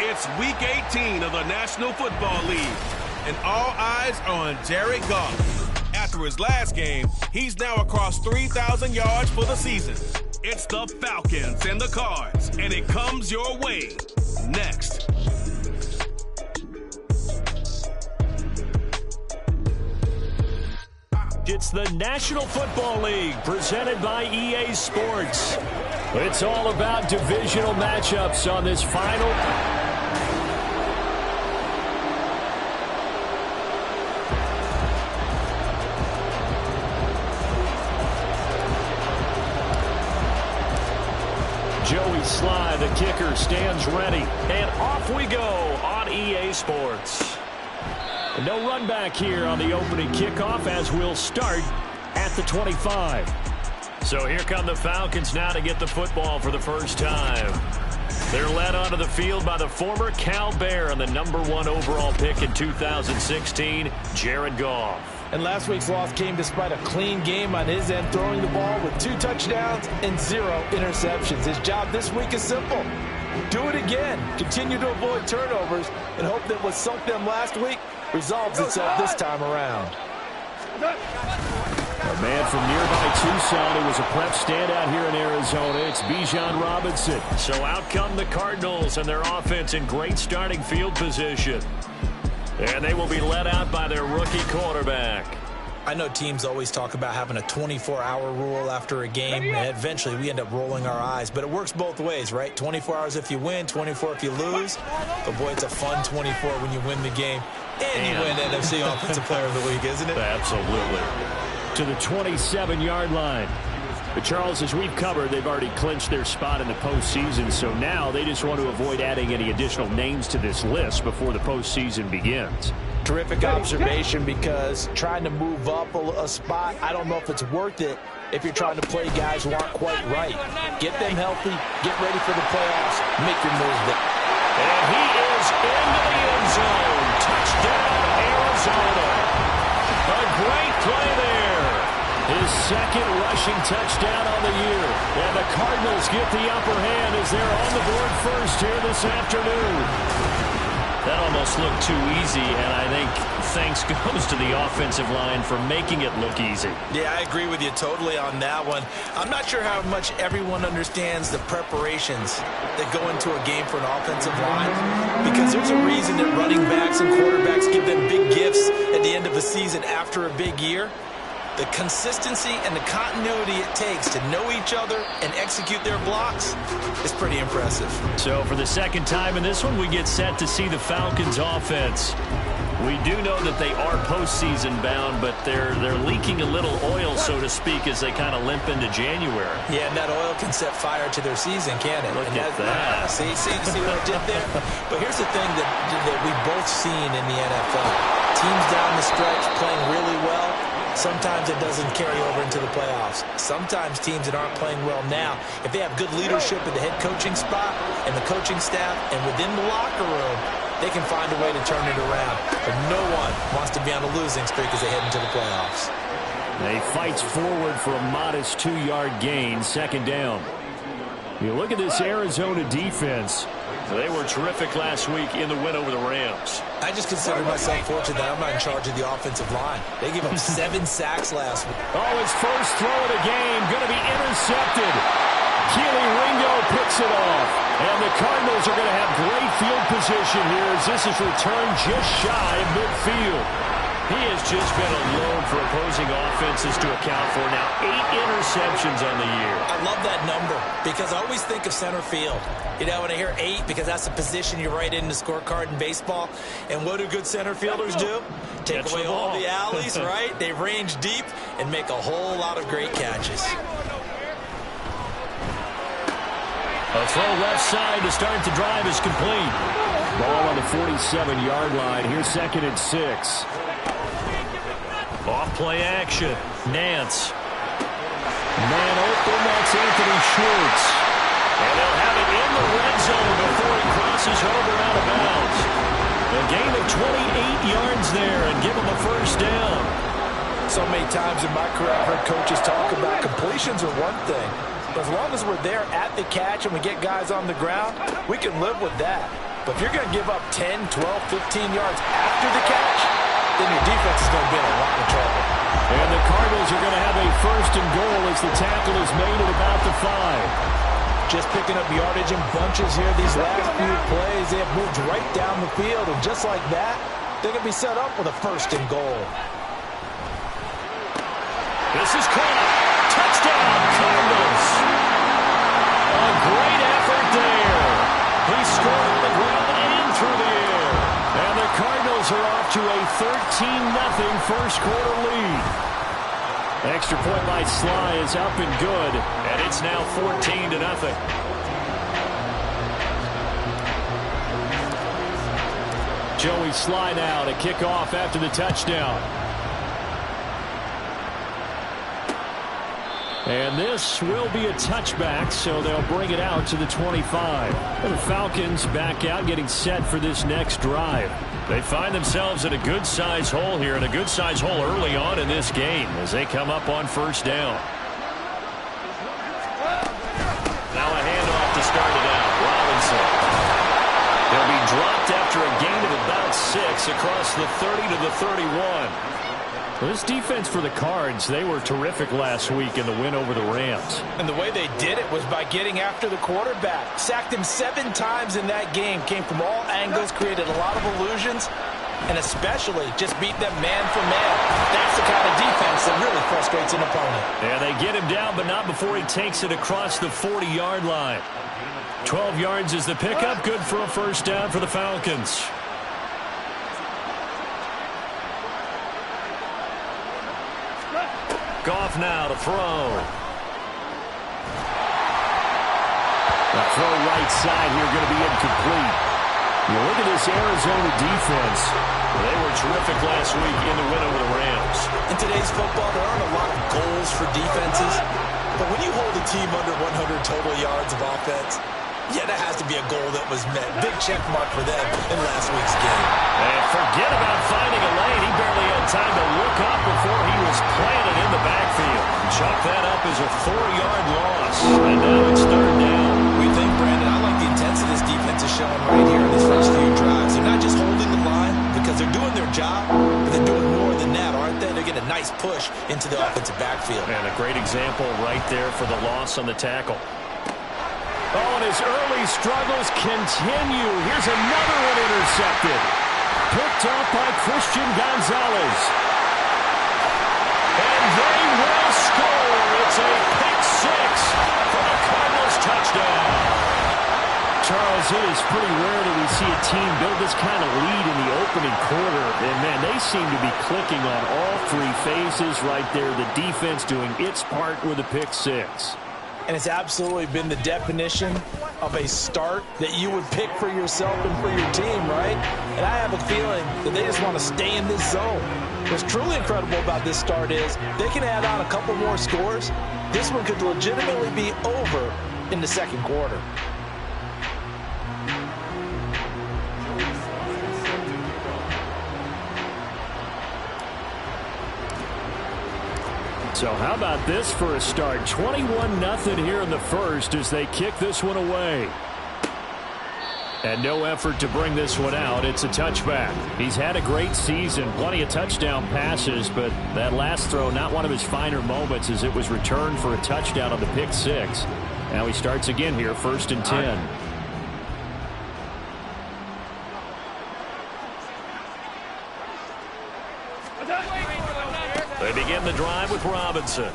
It's Week 18 of the National Football League, and all eyes are on Jared Goff. After his last game, he's now across 3,000 yards for the season. It's the Falcons and the Cards, and it comes your way next. It's the National Football League presented by EA Sports. It's all about divisional matchups on this final. Joey Sly, the kicker, stands ready. And off we go on EA Sports. No run back here on the opening kickoff as we'll start at the 25. So here come the Falcons now to get the football for the first time. They're led onto the field by the former Cal Bear and the #1 overall pick in 2016, Jared Goff. And last week's loss came despite a clean game on his end, throwing the ball with 2 touchdowns and 0 interceptions. His job this week is simple. Do it again. Continue to avoid turnovers and hope that what sunk them last week resolves itself this time around. A man from nearby Tucson who was a prep standout here in Arizona. It's Bijan Robinson. So out come the Cardinals and their offense in great starting field position. And they will be led out by their rookie quarterback. I know teams always talk about having a 24-hour rule after a game, and eventually we end up rolling our eyes. But it works both ways, right? 24 hours if you win, 24 if you lose. But, boy, it's a fun 24 when you win the game. And you win NFC Offensive Player of the Week, isn't it? Absolutely. To the 27-yard line. But, Charles, as we've covered, they've already clinched their spot in the postseason, so now they just want to avoid adding any additional names to this list before the postseason begins. Terrific observation, because trying to move up a spot, I don't know if it's worth it if you're trying to play guys who aren't quite right. Get them healthy, get ready for the playoffs, make your move there. And he is into the end zone. Touchdown, Arizona. A great play there. His second rushing touchdown on the year. And the Cardinals get the upper hand as they're on the board first here this afternoon. That almost looked too easy, and I think thanks goes to the offensive line for making it look easy. Yeah, I agree with you totally on that one. I'm not sure how much everyone understands the preparations that go into a game for an offensive line, because there's a reason that running backs and quarterbacks give them big gifts at the end of the season after a big year. The consistency and the continuity it takes to know each other and execute their blocks is pretty impressive. So for the second time in this one, we get set to see the Falcons offense. We do know that they are postseason bound, but they're leaking a little oil, so to speak, as they kind of limp into January. Yeah, and that oil can set fire to their season, can't it? Look at that. See what I did there? But here's the thing that we've both seen in the NFL. Teams down the stretch playing really well. Sometimes it doesn't carry over into the playoffs. Sometimes teams that aren't playing well now, if they have good leadership at the head coaching spot and the coaching staff and within the locker room, they can find a way to turn it around. But no one wants to be on a losing streak as they head into the playoffs. They fights forward for a modest 2-yard gain, second down. You look at this Arizona defense. They were terrific last week in the win over the Rams. I just consider myself fortunate that I'm not in charge of the offensive line. They gave up 7 sacks last week. Oh, his first throw of the game going to be intercepted. Keely Ringo picks it off. And the Cardinals are going to have great field position here as this is returned just shy of midfield. He has just been alone for opposing offenses to account for. Now 8 interceptions on the year. I love that number because I always think of center field. You know, when I hear 8, because that's the position you write in the scorecard in baseball. And what do good center fielders do? Take away all the alleys, right? They range deep and make a whole lot of great catches. A throw left side to start the drive is complete. Ball on the 47-yard line. Here's 2nd and 6. Off play action. Nance. Man open. That's Anthony Schwartz. And they'll have it in the red zone before he crosses over out of bounds. A gain of 28 yards there and give him a first down. So many times in my career I've heard coaches talk about completions are one thing. But as long as we're there at the catch and we get guys on the ground, we can live with that. But if you're going to give up 10, 12, 15 yards after the catch, then your defense is going to be in a lot of trouble. And the Cardinals are going to have a first and goal as the tackle is made at about the 5. Just picking up yardage in bunches here these last few plays. They have moved right down the field, and just like that, they're going to be set up with a first and goal. This is caught. Touchdown, Cardinals. A great effort there. He scored on the ground and through the air. And the Cardinals are off to a 13-0 first quarter lead. Extra point by Sly is up and good, and it's now 14-0. Joey Sly now to kick off after the touchdown. And this will be a touchback, so they'll bring it out to the 25. And the Falcons back out, getting set for this next drive. They find themselves in a good-sized hole here, and a good-sized hole early on in this game as they come up on first down. Now a handoff to start it out. Robinson. They'll be dropped after a gain of about 6 across the 30 to the 31. Well, this defense for the Cards, they were terrific last week in the win over the Rams. And the way they did it was by getting after the quarterback. Sacked him 7 times in that game. Came from all angles, created a lot of illusions, and especially just beat them man for man. That's the kind of defense that really frustrates an opponent. Yeah, they get him down, but not before he takes it across the 40-yard line. 12 yards is the pickup. Good for a first down for the Falcons. Goff now to throw. The throw right side here going to be incomplete. You look at this Arizona defense. They were terrific last week in the win over the Rams. In today's football, there aren't a lot of goals for defenses. But when you hold a team under 100 total yards of offense, yeah, that has to be a goal that was met. Big check mark for them in last week's game. And forget about finding a lane. He barely had time to look up before he was planted in the backfield. Chalk that up as a 4-yard loss. And now it's third down. We think, Brandon, I like the intensity this defense is showing right here in these first few drives. They're not just holding the line because they're doing their job, but they're doing more than that, aren't they? They're getting a nice push into the offensive backfield. And a great example right there for the loss on the tackle. Oh, and his early struggles continue. Here's another one intercepted. Picked up by Christian Gonzalez. And they will score. It's a pick 6 for the Cardinals touchdown. Charles, it is pretty rare that we see a team build this kind of lead in the opening quarter. And, man, they seem to be clicking on all 3 phases right there. The defense doing its part with a pick 6. And it's absolutely been the definition of a start that you would pick for yourself and for your team, right? And I have a feeling that they just want to stay in this zone. What's truly incredible about this start is they can add on a couple more scores. This one could legitimately be over in the second quarter. So how about this for a start? 21-0 here in the first as they kick this one away. And no effort to bring this one out. It's a touchback. He's had a great season, plenty of touchdown passes, but that last throw, not one of his finer moments as it was returned for a touchdown on the pick 6. Now he starts again here, 1st and 10. They begin the drive with Robinson.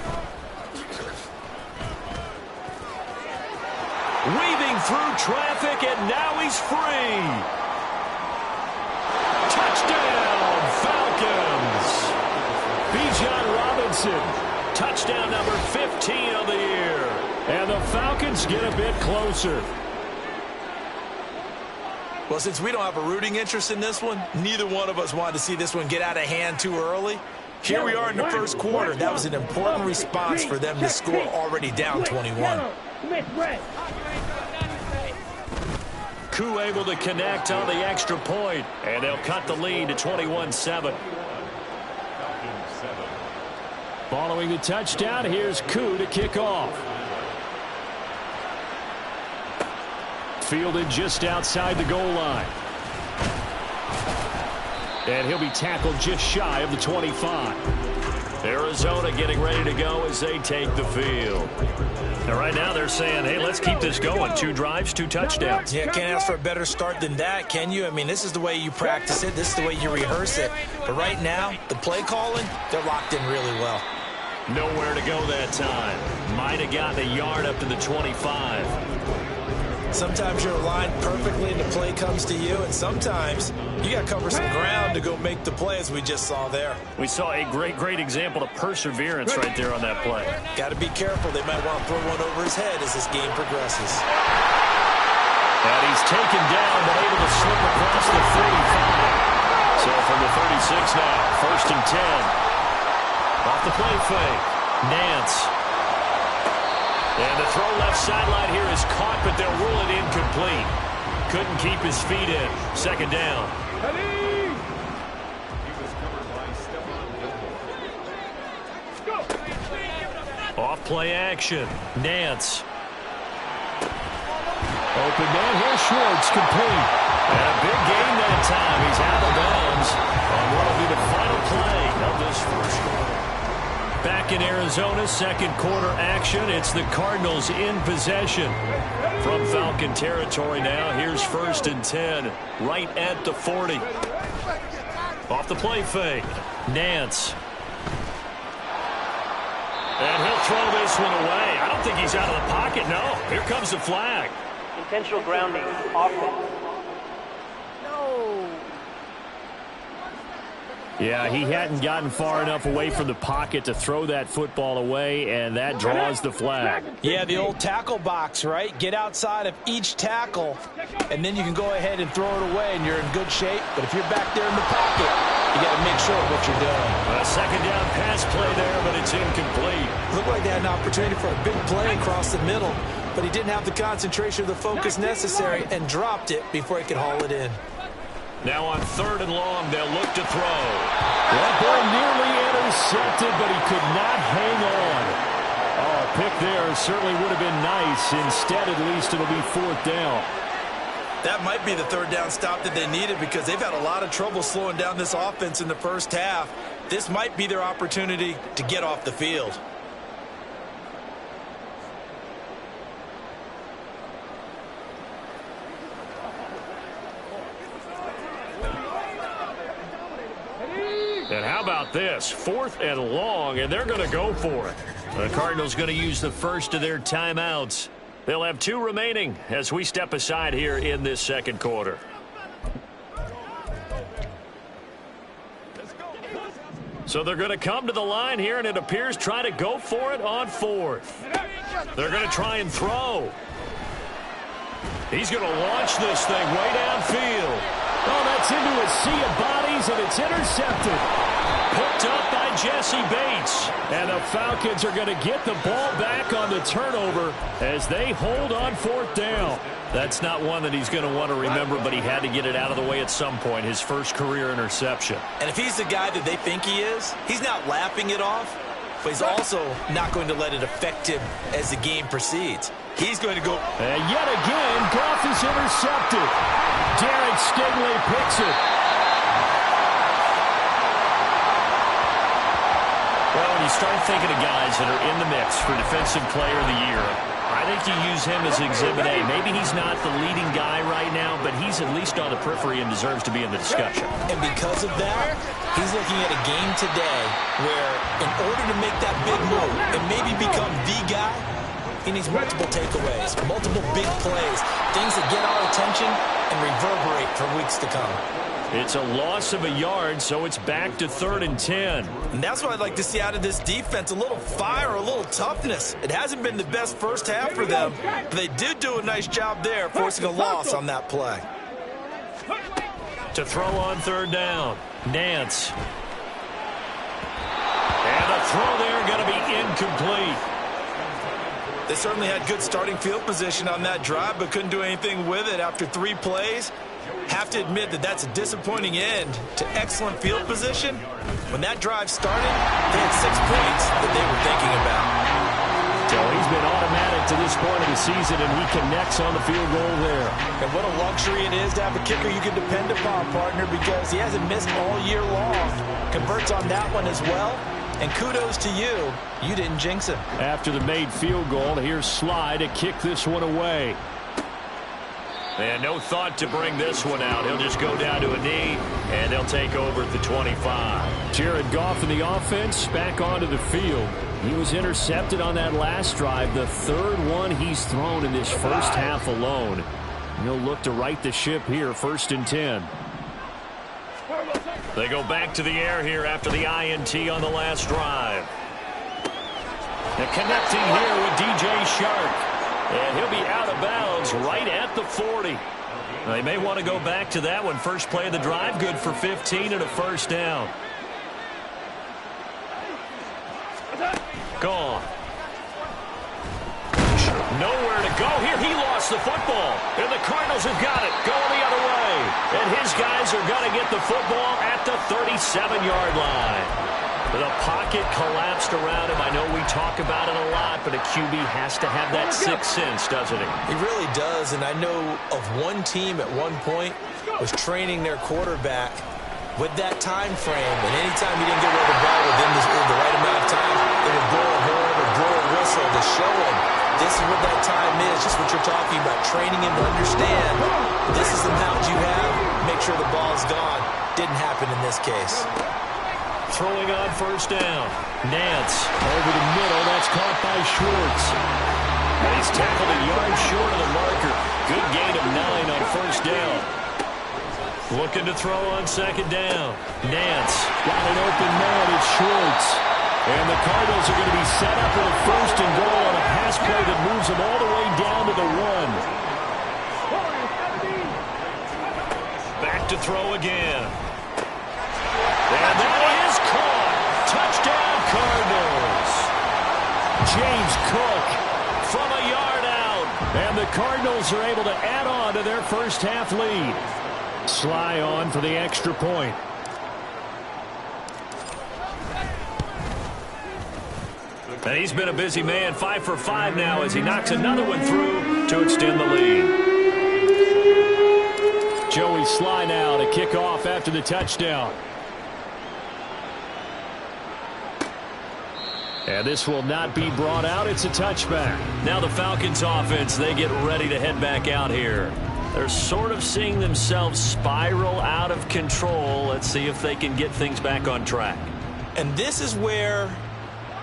Weaving through traffic, and now he's free. Touchdown, Falcons. Bijan Robinson, touchdown number 15 of the year. And the Falcons get a bit closer. Well, since we don't have a rooting interest in this one, neither one of us wanted to see this one get out of hand too early. Here we are in the first quarter. That was an important response for them to score already down 21. Koo able to connect on the extra point, and they'll cut the lead to 21-7. Following the touchdown, here's Koo to kick off. fielded just outside the goal line. And he'll be tackled just shy of the 25. Arizona getting ready to go as they take the field. Now, right now they're saying, hey, let's keep this going. 2 drives, 2 touchdowns. Yeah, can't ask for a better start than that, can you? I mean, this is the way you practice it. This is the way you rehearse it. But right now, the play calling, they're locked in really well. Nowhere to go that time. Might have gotten a yard up to the 25. Sometimes you're aligned perfectly and the play comes to you, and sometimes you got to cover some ground to go make the play, as we just saw there. We saw a great example of perseverance right there on that play. Got to be careful. They might want to throw one over his head as this game progresses. And he's taken down, but able to slip across the 45. So from the 36 now, 1st and 10. Off the play fake. Nance. And the throw left sideline here is caught, but they'll rule it incomplete. Couldn't keep his feet in. 2nd down. Off play action. Nance. Open man here. Schwartz complete. And a big gain that time. He's out of bounds on what will be the final play of this first quarter. Back in Arizona, 2nd quarter action. It's the Cardinals in possession from Falcon territory now. Here's 1st and 10, right at the 40. Off the play fake. Nance. And he'll throw this one away. I don't think he's out of the pocket. No, here comes the flag. Intentional grounding, offense. No. Yeah, he hadn't gotten far enough away from the pocket to throw that football away, and that draws the flag. Yeah, the old tackle box, right? Get outside of each tackle, and then you can go ahead and throw it away, and you're in good shape. But if you're back there in the pocket, you got to make sure of what you're doing. A 2nd down pass play there, but it's incomplete. Looked like they had an opportunity for a big play across the middle, but he didn't have the concentration or the focus necessary and dropped it before he could haul it in. Now on 3rd and long, they'll look to throw. That ball nearly intercepted, but he could not hang on. Oh, a pick there certainly would have been nice. Instead, at least, it'll be 4th down. That might be the 3rd down stop that they needed, because they've had a lot of trouble slowing down this offense in the first half. This might be their opportunity to get off the field. And how about this? 4th and long, and they're going to go for it. The Cardinals going to use the first of their timeouts. They'll have 2 remaining as we step aside here in this 2nd quarter. So they're going to come to the line here, and it appears try to go for it on 4th. They're going to try and throw. He's going to launch this thing way downfield. Oh, that's into a sea of bodies, and it's intercepted. Picked up by Jesse Bates. And the Falcons are going to get the ball back on the turnover as they hold on 4th down. That's not one that he's going to want to remember, but he had to get it out of the way at some point, his first career interception. And if he's the guy that they think he is, he's not laughing it off, but he's also not going to let it affect him as the game proceeds. He's going to go. And yet again, Goff is intercepted. Derek Stingley picks it. Well, when you start thinking of guys that are in the mix for Defensive Player of the Year, I think you use him as Exhibit A. Maybe he's not the leading guy right now, but he's at least on the periphery and deserves to be in the discussion. And because of that, he's looking at a game today where in order to make that big move and maybe become the guy, he needs multiple takeaways, multiple big plays, things that get our attention and reverberate for weeks to come. It's a loss of a yard, so it's back to 3rd and 10. And that's what I'd like to see out of this defense, a little fire, a little toughness. It hasn't been the best first half for them, but they did do a nice job there, forcing a loss on that play. To throw on 3rd down, Nance. And a throw there going to be incomplete. They certainly had good starting field position on that drive, but couldn't do anything with it after 3 plays. Have to admit that that's a disappointing end to excellent field position. When that drive started, they had 6 points that they were thinking about. So he's been automatic to this point of the season, and he connects on the field goal there. And what a luxury it is to have a kicker you can depend upon, partner, because he hasn't missed all year long. Converts on that one as well. And kudos to you. You didn't jinx him. After the made field goal, here's Sly to kick this one away. And no thought to bring this one out. He'll just go down to a knee, and they'll take over at the 25. Jared Goff in the offense, back onto the field. He was intercepted on that last drive, the third one he's thrown in this first half alone. And he'll look to right the ship here, 1st and 10. They go back to the air here after the INT on the last drive. And connecting here with DJ Shark. And he'll be out of bounds right at the 40. They may want to go back to that one. First play of the drive, good for 15 and a first down. Gone. Nowhere to go here. He lost the football. And the Cardinals have got it. Going the other way. And his guys are going to get the football at the 37-yard line. The pocket collapsed around him. I know we talk about it a lot, but a QB has to have that sixth sense, doesn't he? He really does, and I know of one team at one point was training their quarterback with that time frame, and anytime he didn't get rid of the ball within the right amount of time, they would blow a horn or blow a whistle to show him this is what that time is, just what you're talking about, training him to understand this is the amount you have, make sure the ball's gone. Didn't happen in this case. Throwing on first down. Nance over the middle. That's caught by Schwartz. And he's tackled a yard short of the marker. Good gain of 9 on first down. Looking to throw on second down. Nance got an open man. It's Schwartz. And the Cardinals are going to be set up with a 1st and goal on a pass play that moves them all the way down to the 1. Back to throw again. And that is caught. Touchdown, Cardinals. James Cook from a yard out. And the Cardinals are able to add on to their first half lead. Sly on for the extra point. And he's been a busy man, 5 for 5 now as he knocks another one through to extend the lead. Joey Sly now to kick off after the touchdown. And this will not be brought out. It's a touchback. Now the Falcons offense, they get ready to head back out here. They're sort of seeing themselves spiral out of control. Let's see if they can get things back on track. And this is where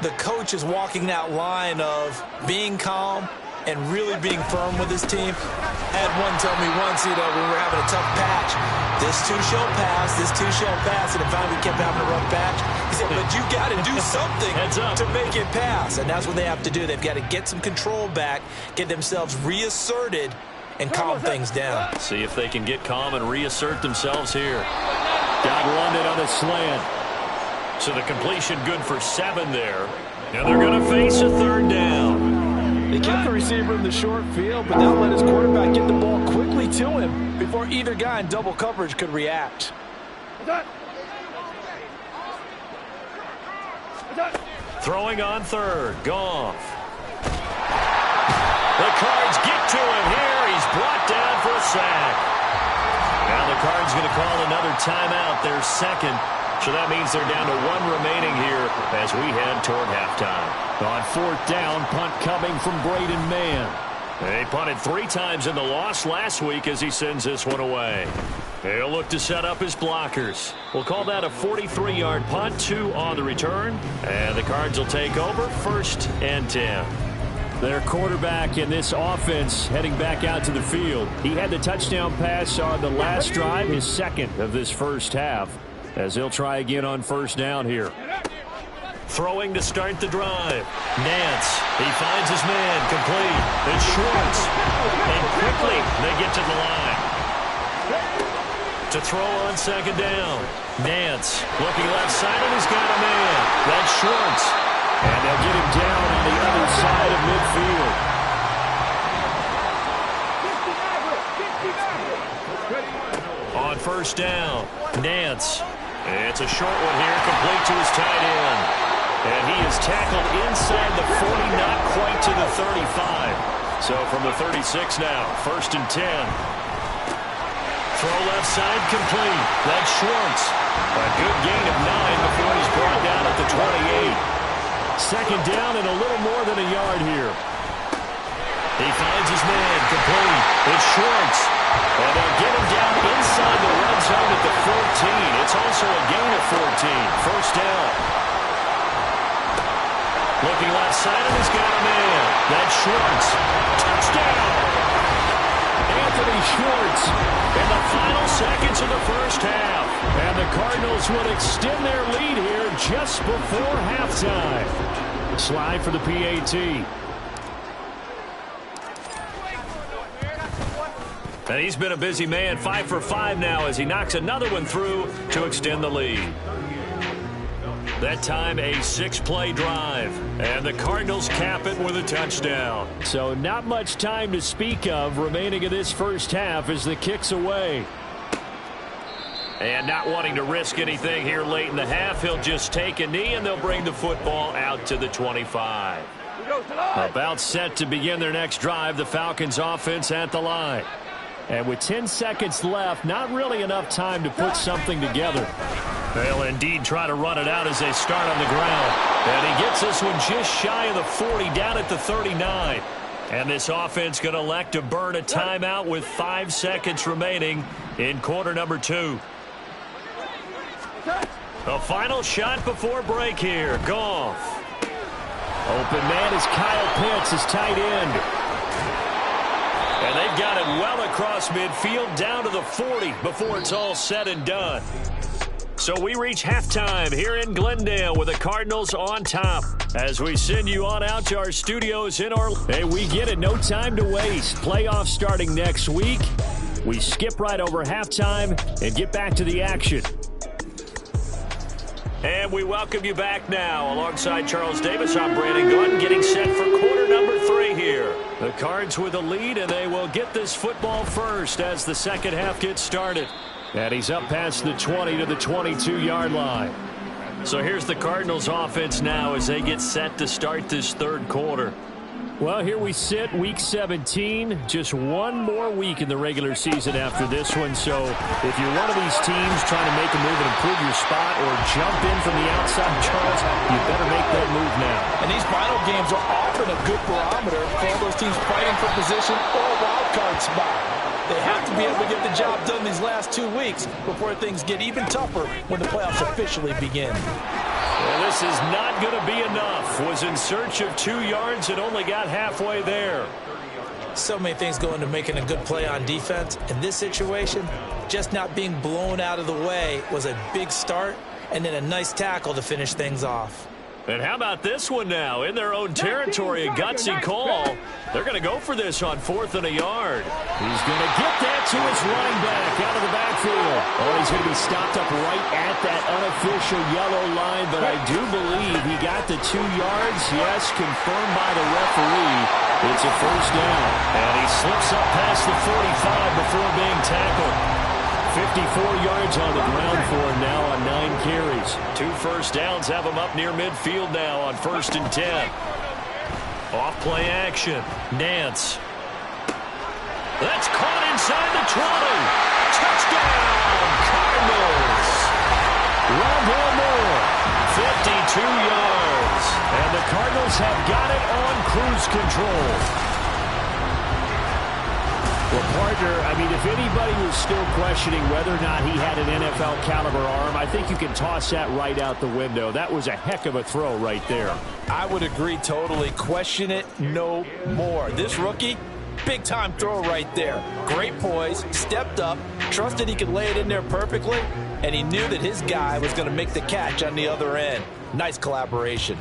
the coach is walking that line of being calm and really being firm with his team. I had one tell me once, when we were having a tough patch, this too shall pass, this too shall pass, and finally we kept having a rough patch. He said, but you got to do something to make it pass, and that's what they have to do. They've got to get some control back, get themselves reasserted, and calm things down. See if they can get calm and reassert themselves here. Got London on a slant. So the completion good for 7 there. And they're going to face a 3rd down. They kept the receiver in the short field, but now let his quarterback get the ball quickly to him before either guy in double coverage could react. Throwing on 3rd. Goff. The Cards get to him here. He's brought down for a sack. Now the Cards going to call another timeout, their 2nd. So that means they're down to 1 remaining here as we head toward halftime. On 4th down, punt coming from Braden Mann. They punted 3 times in the loss last week as he sends this one away. He'll look to set up his blockers. We'll call that a 43-yard punt, 2 on the return. And the Cards will take over, 1st and 10. Their quarterback in this offense heading back out to the field. He had the touchdown pass on the last drive, his 2nd of this first half, as he'll try again on 1st down here. Throwing to start the drive. Nance, he finds his man, complete. It's Schwartz. And quickly they get to the line. To throw on 2nd down. Nance looking left side, and he's got a man. That's Schwartz. And they'll get him down on the other side of midfield. On 1st down, Nance. It's a short one here, complete to his tight end. And he is tackled inside the 40, not quite to the 35. So from the 36 now, 1st and 10. Throw left side complete. That's Schwartz. A good gain of 9 before he's brought down at the 28. 2nd down and a little more than a yard here. He finds his man complete. It's Schwartz. And they'll get him down inside the red zone at the 14. It's also a gain of 14. 1st down. Looking left side, and he's got a man. That's Schwartz. Touchdown! Anthony Schwartz in the final seconds of the 1st half. And the Cardinals would extend their lead here just before halftime. Slide for the PAT. And he's been a busy man, 5 for 5 now as he knocks another one through to extend the lead. That time a 6-play drive. And the Cardinals cap it with a touchdown. So not much time to speak of remaining in this 1st half as the kick's away. And not wanting to risk anything here late in the half, he'll just take a knee and they'll bring the football out to the 25. About set to begin their next drive, the Falcons offense at the line. And with 10 seconds left, not really enough time to put something together. They'll indeed try to run it out as they start on the ground. And he gets this one just shy of the 40, down at the 39. And this offense going to elect to burn a timeout with 5 seconds remaining in quarter number 2. The final shot before break here. Goff. Open man is Kyle Pitts, his tight end. And they've got it well across midfield down to the 40 before it's all said and done. So we reach halftime here in Glendale with the Cardinals on top as we send you on out to our studios in Orlando. Hey, we get it. No time to waste. Playoffs starting next week. We skip right over halftime and get back to the action. And we welcome you back now. Alongside Charles Davis, I'm Brandon Gordon, getting set for quarter number 3 here. The Cards with a lead, and they will get this football first as the 2nd half gets started. And he's up past the 20 to the 22-yard line. So here's the Cardinals offense now as they get set to start this 3rd quarter. Well, here we sit, week 17. Just one more week in the regular season after this one. So if you're one of these teams trying to make a move and improve your spot or jump in from the outside, Charles, you better make that move now. And these final games are often a good barometer for all those teams fighting for position or a wild card spot. They have to be able to get the job done these last 2 weeks before things get even tougher when the playoffs officially begin. Well, this is not going to be enough. Was in search of 2 yards and only got halfway there. So many things go into making a good play on defense. In this situation, just not being blown out of the way was a big start, and then a nice tackle to finish things off. And how about this one now? In their own territory, a gutsy call. They're going to go for this on 4th and a yard. He's going to get that to his running back out of the backfield. Oh, he's going to be stopped up right at that unofficial yellow line, but I do believe he got the 2 yards. Yes, confirmed by the referee. It's a 1st down. And he slips up past the 45 before being tackled. 54 yards on the ground for him now on 9 carries. 2 first downs have him up near midfield now on 1st and 10. Off play action. Nance. That's caught inside the 20. Touchdown, Cardinals. Rondell Moore, 52 yards. And the Cardinals have got it on cruise control. Well, partner, I mean, if anybody was still questioning whether or not he had an NFL caliber arm, I think you can toss that right out the window. That was a heck of a throw right there. I would agree totally. Question it no more. This rookie, big-time throw right there. Great poise, stepped up, trusted he could lay it in there perfectly, and he knew that his guy was going to make the catch on the other end. Nice collaboration.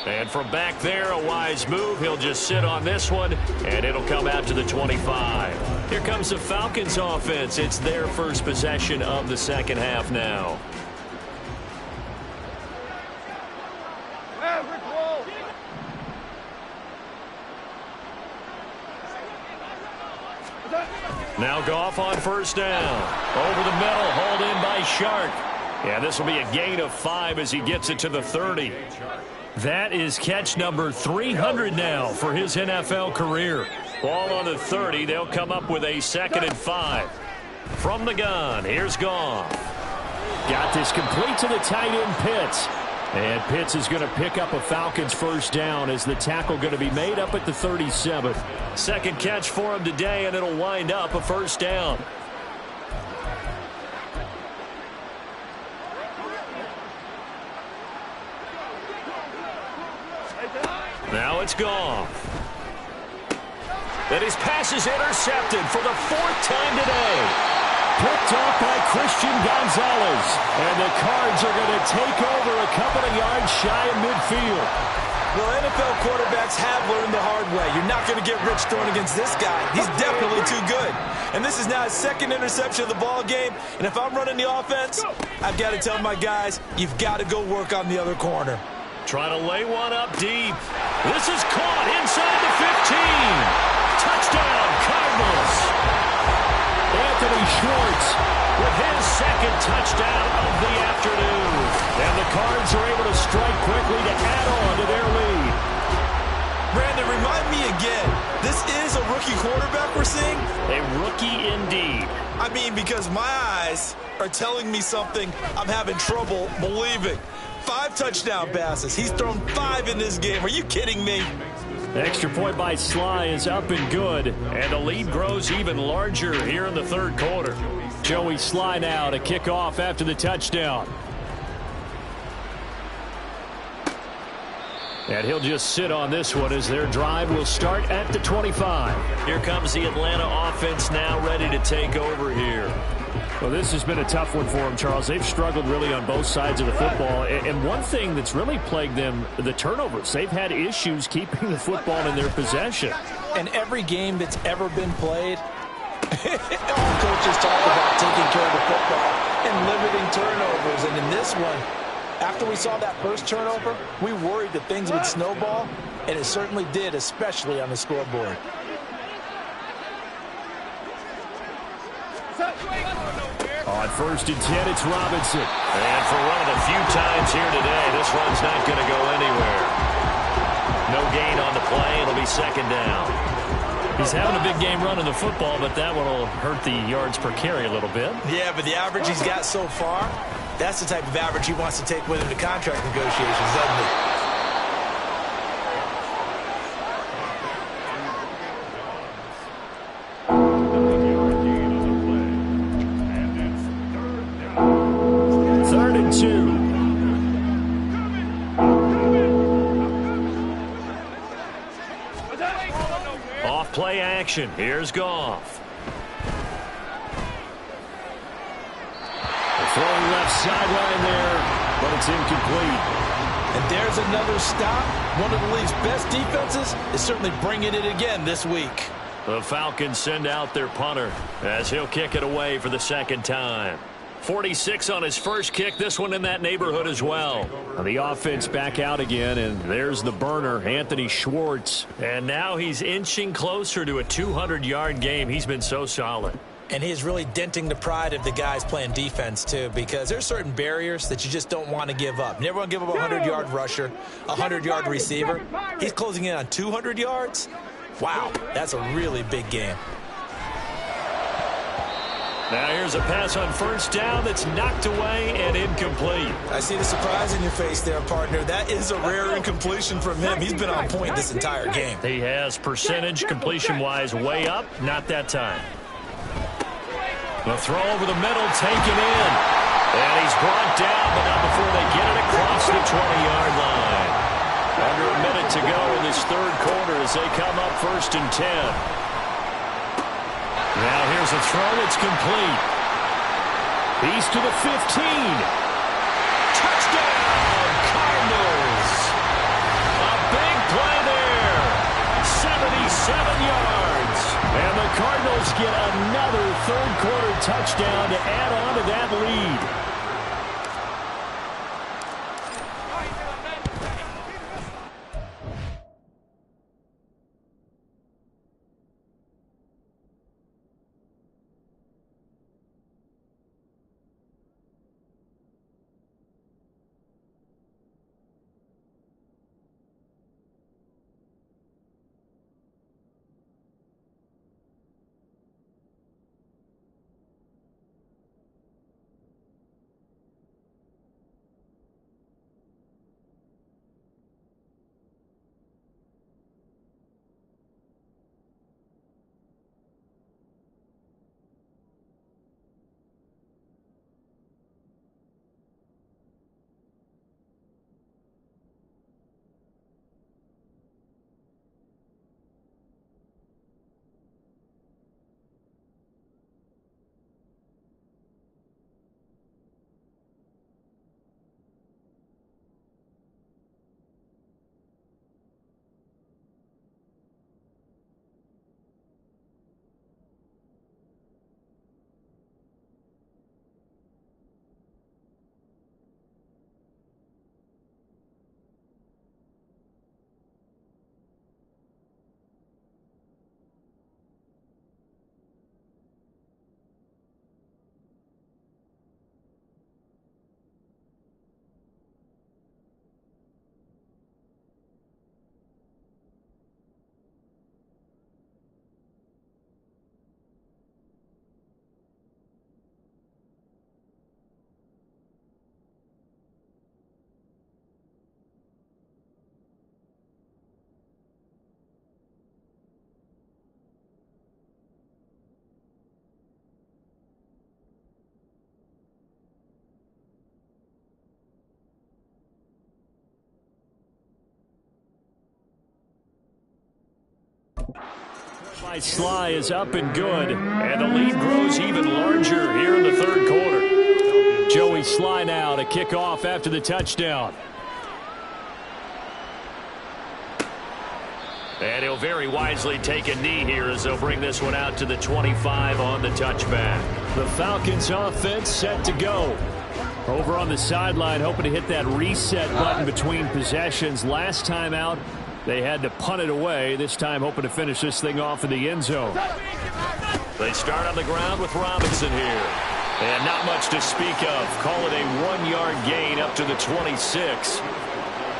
And from back there, a wise move. He'll just sit on this one, and it'll come out to the 25. Here comes the Falcons offense. It's their first possession of the 2nd half now. Now Goff on first down. Over the middle, hauled in by Shark. Yeah, this will be a gain of 5 as he gets it to the 30. That is catch number 300 now for his NFL career. Ball on the 30. They'll come up with a 2nd and 5. From the gun, here's Goff. Got this complete to the tight end Pitts. And Pitts is going to pick up a Falcons first down as the tackle going to be made up at the 37. Second catch for him today, and it'll wind up a first down. Now it's Goff. And his pass is intercepted for the 4th time today. Picked off by Christian Gonzalez. And the Cards are going to take over a couple of yards shy of midfield. Well, NFL quarterbacks have learned the hard way. You're not going to get rich throwing against this guy. He's definitely too good. And this is now his 2nd interception of the ball game. And if I'm running the offense, I've got to tell my guys, you've got to go work on the other corner. Trying to lay one up deep. This is caught inside the 15. Touchdown, Cardinals. Anthony Schwartz with his 2nd touchdown of the afternoon. And the Cards are able to strike quickly to add on to their lead. Brandon, remind me again, this is a rookie quarterback we're seeing? A rookie indeed. I mean, because my eyes are telling me something I'm having trouble believing. 5 touchdown passes. He's thrown 5 in this game. Are you kidding me? Extra point by Sly is up and good, and the lead grows even larger here in the 3rd quarter. Joey Sly now to kick off after the touchdown. And he'll just sit on this one as their drive will start at the 25. Here comes the Atlanta offense now ready to take over here. Well, this has been a tough one for them, Charles. They've struggled really on both sides of the football. And one thing that's really plagued them, the turnovers. They've had issues keeping the football in their possession. And every game that's ever been played, all coaches talk about taking care of the football and limiting turnovers. And in this one, after we saw that first turnover, we worried that things would snowball, and it certainly did, especially on the scoreboard. On 1st and 10, it's Robinson. And for one of the few times here today, this one's not going to go anywhere. No gain on the play. It'll be 2nd down. He's having a big game running the football, but that one will hurt the yards per carry a little bit. Yeah, but the average he's got so far, that's the type of average he wants to take with him to contract negotiations, doesn't he? Play action. Here's Goff. Throwing left sideline there, but it's incomplete. And there's another stop. One of the league's best defenses is certainly bringing it again this week. The Falcons send out their punter as he'll kick it away for the 2nd time. 46 on his first kick, this one in that neighborhood as well. The offense back out again, and there's the burner, Anthony Schwartz. And now he's inching closer to a 200-yard game. He's been so solid. And he is really denting the pride of the guys playing defense, too, because there's certain barriers that you just don't want to give up. Never want to give up a 100-yard rusher, a 100-yard receiver. He's closing in on 200 yards. Wow, that's a really big game. Now here's a pass on first down that's knocked away and incomplete. I see the surprise in your face there, partner. That is a rare incompletion from him. He's been on point this entire game. He has percentage completion-wise way up. Not that time. The throw over the middle taken in. And he's brought down, but not before they get it across the 20-yard line. Under a minute to go in this 3rd quarter as they come up 1st and 10. Now here's a throw. It's complete. He's to the 15. Touchdown, Cardinals. A big play there. 77 yards. And the Cardinals get another 3rd quarter touchdown to add on to that lead. by Sly is up and good. And the lead grows even larger here in the third quarter. Joey Sly now to kick off after the touchdown. And he'll very wisely take a knee here as they'll bring this one out to the 25 on the touchback. The Falcons offense set to go. Over on the sideline, hoping to hit that reset button between possessions. Last time out, they had to punt it away. This time hoping to finish this thing off in the end zone. They start on the ground with Robinson here. And not much to speak of. Call it a 1-yard gain up to the 26.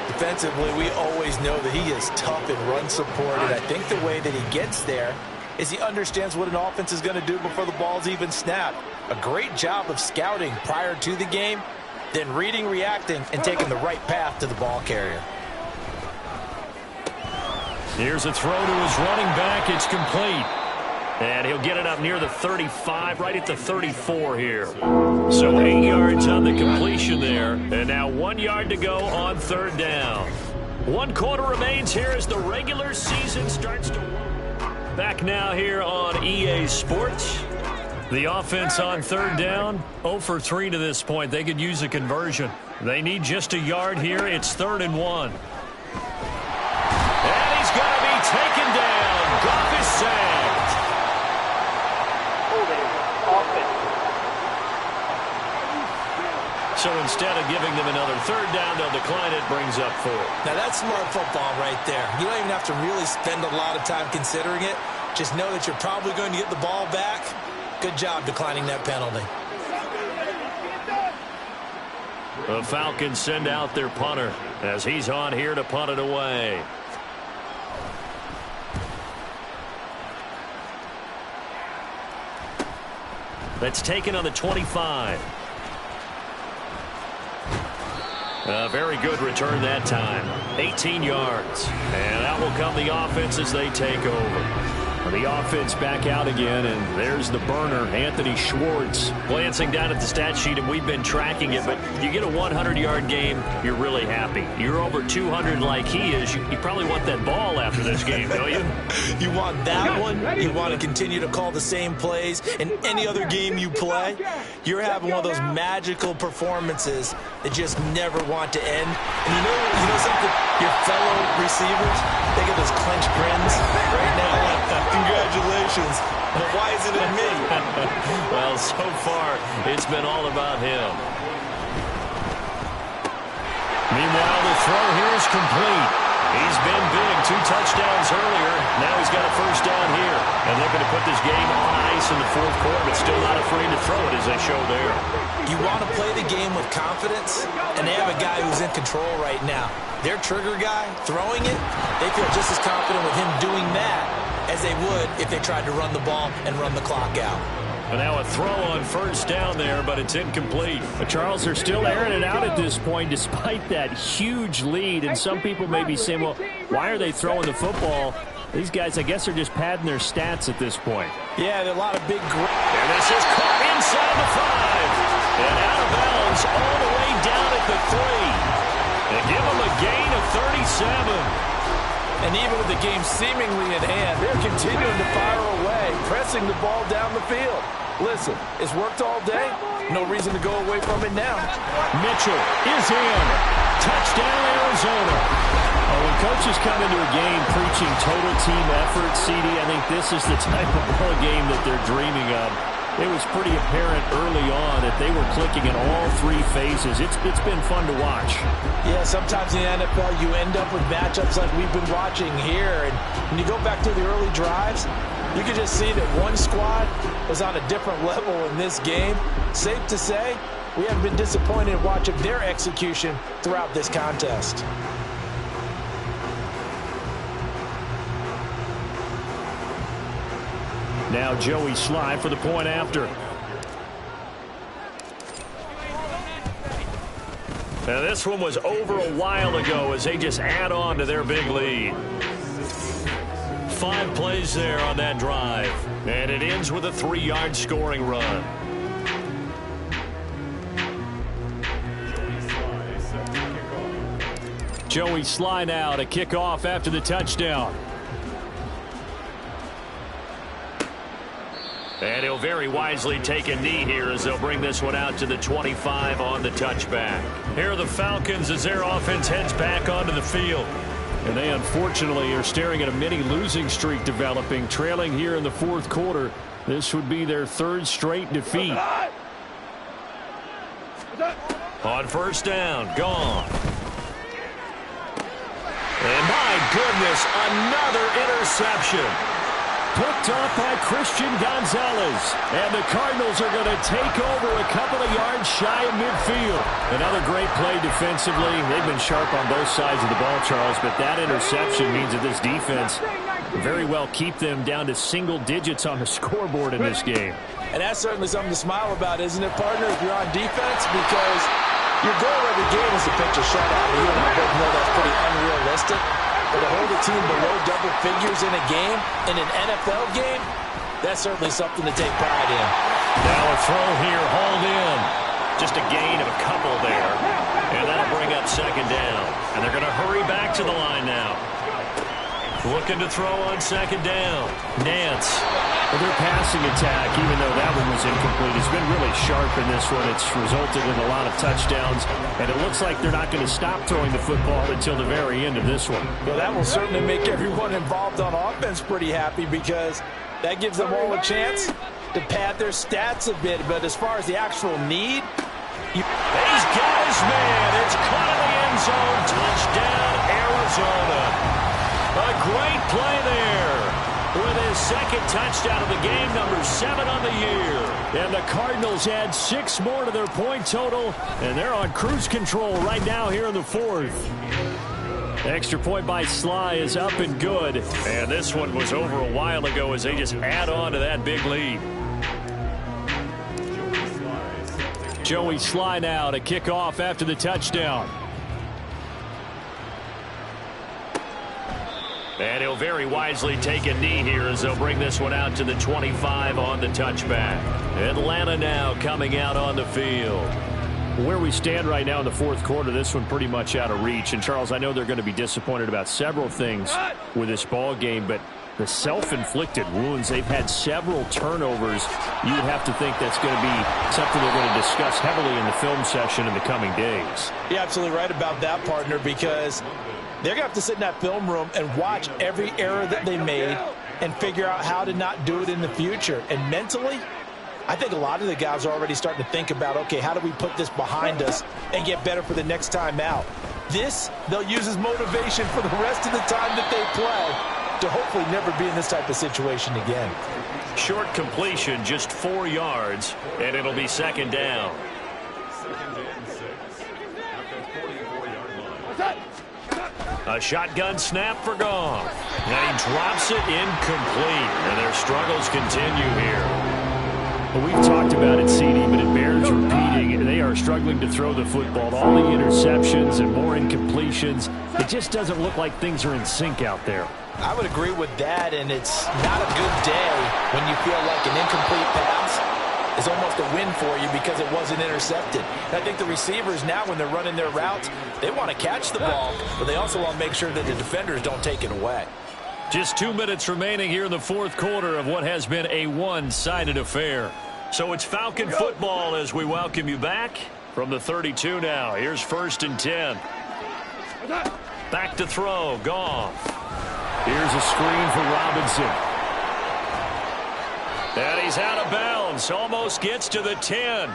Defensively, we always know that he is tough and run support, and I think the way that he gets there is he understands what an offense is going to do before the ball's even snapped. A great job of scouting prior to the game, then reading, reacting, and taking the right path to the ball carrier. Here's a throw to his running back. It's complete. And he'll get it up near the 35, right at the 34 here. So 8 yards on the completion there. And now 1 yard to go on third down. 1 quarter remains here as the regular season starts to work. Back now here on EA Sports. The offense on third down, 0 for 3 to this point. They could use a conversion. They need just a yard here. It's 3rd and 1. And he's going to be taken down. Goff is sacked. So instead of giving them another third down, they'll decline it, brings up 4. Now that's smart football right there. You don't even have to really spend a lot of time considering it. Just know that you're probably going to get the ball back. Good job declining that penalty. The Falcons send out their punter as he's on here to punt it away. That's taken on the 25. A very good return that time. 18 yards. And that will come the offense as they take over. The offense back out again, and there's the burner, Anthony Schwartz. Glancing down at the stat sheet, and we've been tracking it, but you get a 100-yard game, you're really happy. You're over 200 like he is. You probably want that ball after this game, don't you? You want that one. You want to continue to call the same plays in any other game you play. You're having one of those magical performances that just never want to end. And you know something? Your fellow receivers, they get those clenched grins right now. Congratulations. But why isn't it me? Well, so far, it's been all about him. Meanwhile, the throw here is complete. He's been big. 2 touchdowns earlier. Now he's got a first down here. And looking to put this game on ice in the 4th quarter, but still not afraid to throw it as they show there. You want to play the game with confidence, and they have a guy who's in control right now. Their trigger guy, throwing it, they feel just as confident with him doing that as they would if they tried to run the ball and run the clock out. And now a throw on first down there, but it's incomplete. The Charles are still airing it out at this point despite that huge lead. And some people may be saying, well, why are they throwing the football? These guys, I guess, are just padding their stats at this point. Yeah, there are a lot of big... And this is caught inside the 5. And out of bounds all the way down at the 3. And give them a gain of 37. And even with the game seemingly in hand, they're continuing to fire away, pressing the ball down the field. Listen, it's worked all day. No reason to go away from it now. Mitchell is in. Touchdown, Arizona. When coaches come into a game preaching total team effort, CD, I think this is the type of ball game that they're dreaming of. It was pretty apparent early on that they were clicking in all 3 phases. It's been fun to watch. Yeah, sometimes in the NFL you end up with matchups like we've been watching here. And when you go back to the early drives, you can just see that one squad was on a different level in this game. Safe to say, we haven't been disappointed watching their execution throughout this contest. Now Joey Sly for the point after. Now this one was over a while ago as they just add on to their big lead. 5 plays there on that drive. And it ends with a 3-yard scoring run. Joey Sly now to kick off after the touchdown. And he'll very wisely take a knee here as they'll bring this one out to the 25 on the touchback. Here are the Falcons as their offense heads back onto the field. And they unfortunately are staring at a mini losing streak developing, trailing here in the fourth quarter. This would be their third straight defeat. On first down, gone. And my goodness, another interception. Picked off by Christian Gonzalez. And the Cardinals are going to take over a couple of yards shy of midfield. Another great play defensively. They've been sharp on both sides of the ball, Charles, but that interception means that this defense very well keep them down to single digits on the scoreboard in this game. And that's certainly something to smile about, isn't it, partner, if you're on defense? Because your goal every game is to pitch a shutout. You and I both know that's pretty unrealistic. But to hold a team below double figures in a game, in an NFL game, that's certainly something to take pride in. Now a throw here, hauled in. Just a gain of a couple there. And that'll bring up second down. And they're going to hurry back to the line now. Looking to throw on second down. Nance. Well, their passing attack, even though that one was incomplete, has been really sharp in this one. It's resulted in a lot of touchdowns, and it looks like they're not going to stop throwing the football until the very end of this one. Well, that will certainly make everyone involved on offense pretty happy because that gives them all a chance to pad their stats a bit. But as far as the actual need, he's got his man. It's caught in the end zone. Touchdown, Arizona. A great play there with his second touchdown of the game, number 7 on the year. And the Cardinals add 6 more to their point total, and they're on cruise control right now here in the fourth. Extra point by Sly is up and good. And this one was over a while ago as they just add on to that big lead. Joey Sly now to kick off after the touchdown. And he'll very wisely take a knee here as they'll bring this one out to the 25 on the touchback. Atlanta now coming out on the field. Where we stand right now in the fourth quarter, this one pretty much out of reach. And, Charles, I know they're going to be disappointed about several things with this ball game, but the self-inflicted wounds, they've had several turnovers. You would have to think that's going to be something they're going to discuss heavily in the film session in the coming days. You're absolutely right about that, partner, because they're going to have to sit in that film room and watch every error that they made and figure out how to not do it in the future. And mentally, I think a lot of the guys are already starting to think about, okay, how do we put this behind us and get better for the next time out? This, they'll use as motivation for the rest of the time that they play to hopefully never be in this type of situation again. Short completion, just 4 yards, and it'll be second down. A shotgun snap for Goff. And he drops it incomplete. And their struggles continue here. Well, we've talked about it, CD, but it bears repeating. They are struggling to throw the football. All the interceptions and more incompletions. It just doesn't look like things are in sync out there. I would agree with that, and it's not a good day when you feel like an incomplete pass is almost a win for you because it wasn't intercepted. And I think the receivers now, when they're running their routes, they want to catch the ball, but they also want to make sure that the defenders don't take it away. Just 2 minutes remaining here in the fourth quarter of what has been a one-sided affair. So it's Falcon football as we welcome you back from the 32 now. Here's 1st and 10. Back to throw, Goff. Here's a screen for Robinson. And he's out of bounds. Almost gets to the 10.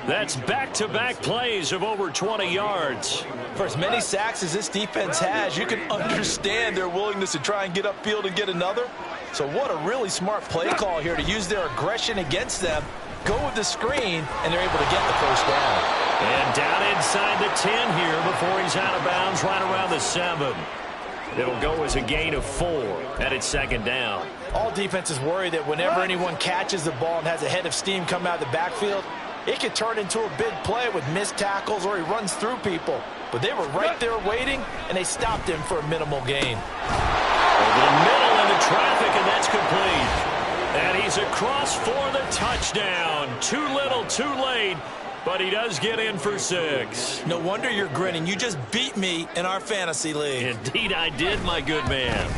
That's back-to-back plays of over 20 yards. For as many sacks as this defense has, you can understand their willingness to try and get upfield and get another. So what a really smart play call here to use their aggression against them, go with the screen, and they're able to get the first down. And down inside the 10 here before he's out of bounds right around the 7. It'll go as a gain of 4, and it's second down. All defenses worry that whenever anyone catches the ball and has a head of steam come out of the backfield, it could turn into a big play with missed tackles or he runs through people. But they were right there waiting, and they stopped him for a minimal gain. Over the middle into traffic, and that's complete. And he's across for the touchdown. Too little, too late. But he does get in for 6. No wonder you're grinning. You just beat me in our fantasy league. Indeed I did, my good man.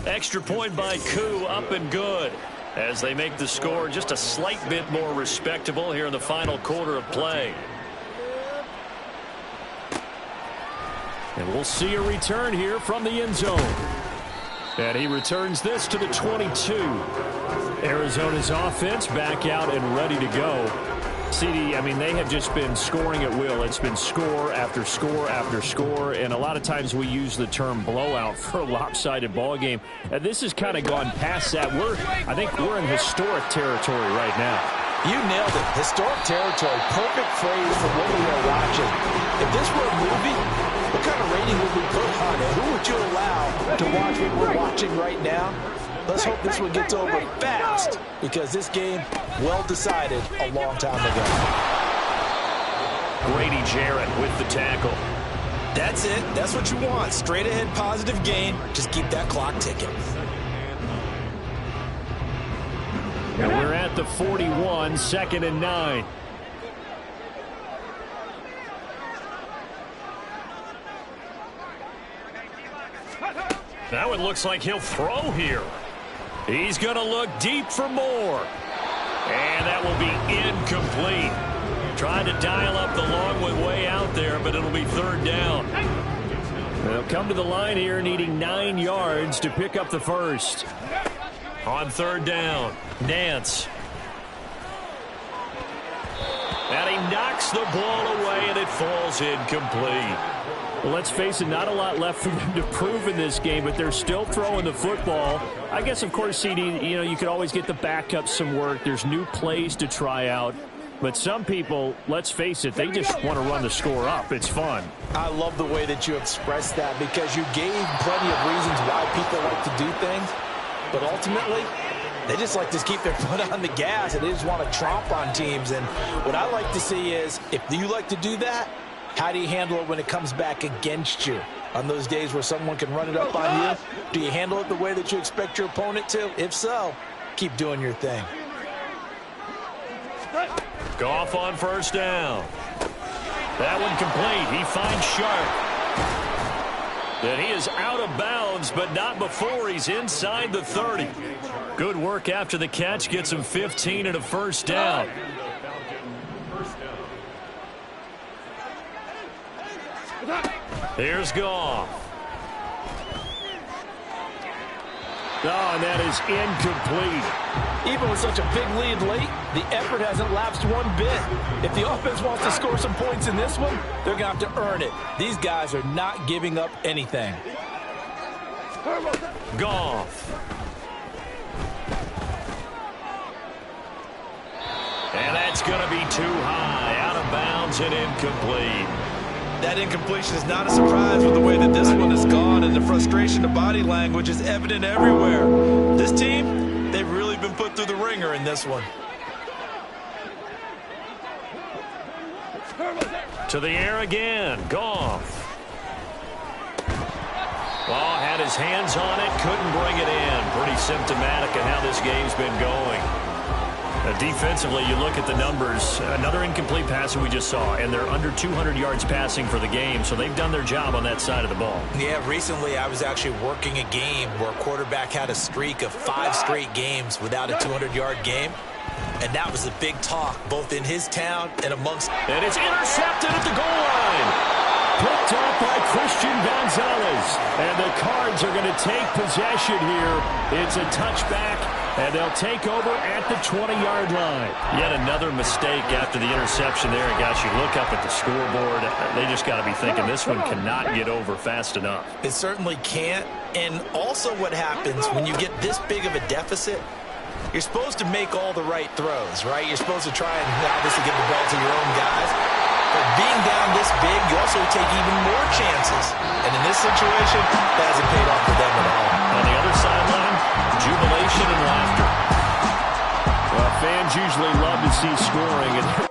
Extra point by Koo, up and good. as they make the score just a slight bit more respectable here in the final quarter of play. And we'll see a return here from the end zone. And he returns this to the 22. Arizona's offense back out and ready to go. CD, I mean, they have just been scoring at will. It's been score after score after score, and a lot of times we use the term blowout for a lopsided ball game. This has kind of gone past that. I think we're in historic territory right now. You nailed it. Historic territory. Perfect phrase for what we are watching. If this were a movie, what kind of rating would we put on it? Who would you allow to watch what we're watching right now? Let's hope this one gets over fast, because this game, well decided a long time ago. Grady Jarrett with the tackle. That's it. That's what you want. Straight ahead positive gain. Just keep that clock ticking. And we're at the 41, 2nd and 9. That one looks like he'll throw here. He's going to look deep for more. And that will be incomplete. Trying to dial up the long one way out there, but it'll be 3rd down. They'll come to the line here needing 9 yards to pick up the first. On 3rd down, Nance. And he knocks the ball away, and it falls incomplete. Well, let's face it, not a lot left for them to prove in this game, but they're still throwing the football. I guess, of course, CD, you could always get the backup some work. There's new plays to try out. But some people, let's face it, they just want to run the score up. It's fun. I love the way that you expressed that, because you gave plenty of reasons why people like to do things. But ultimately, they just like to keep their foot on the gas, and they just want to tromp on teams. And what I like to see is, if you like to do that, how do you handle it when it comes back against you? On those days where someone can run it up on you, do you handle it the way that you expect your opponent to? If so, keep doing your thing. Goff on 1st down. That one complete. He finds Sharp. And he is out of bounds, but not before he's inside the 30. Good work after the catch. Gets him 15 and a 1st down. Here's Goff. Oh, and that is incomplete. Even with such a big lead late, the effort hasn't lapsed one bit. If the offense wants to score some points in this one, they're going to have to earn it. These guys are not giving up anything. Goff. And that's going to be too high. Out of bounds and incomplete. That incompletion is not a surprise with the way that this one has gone, and the frustration, the body language is evident everywhere. This team, they've really been put through the ringer in this one. To the air again. Goff. Well, had his hands on it, couldn't bring it in. Pretty symptomatic of how this game's been going. Defensively, you look at the numbers. Another incomplete pass that we just saw, and they're under 200 yards passing for the game, so they've done their job on that side of the ball. Yeah, recently I was actually working a game where a quarterback had a streak of 5 straight games without a 200-yard game, and that was a big talk, both in his town and amongst... And it's intercepted at the goal line. Picked up by Christian Gonzalez, and the Cards are going to take possession here. It's a touchback, and they'll take over at the 20-yard line. Yet another mistake after the interception there. And guys, you look up at the scoreboard, they just got to be thinking this one cannot get over fast enough. It certainly can't. And also what happens when you get this big of a deficit, you're supposed to make all the right throws, right? You're supposed to try and obviously get the ball to your own guys. But being down this big, you also take even more chances. And in this situation, that hasn't paid off for them at all. On the other sideline, jubilation and laughter. Well, fans usually love to see scoring, and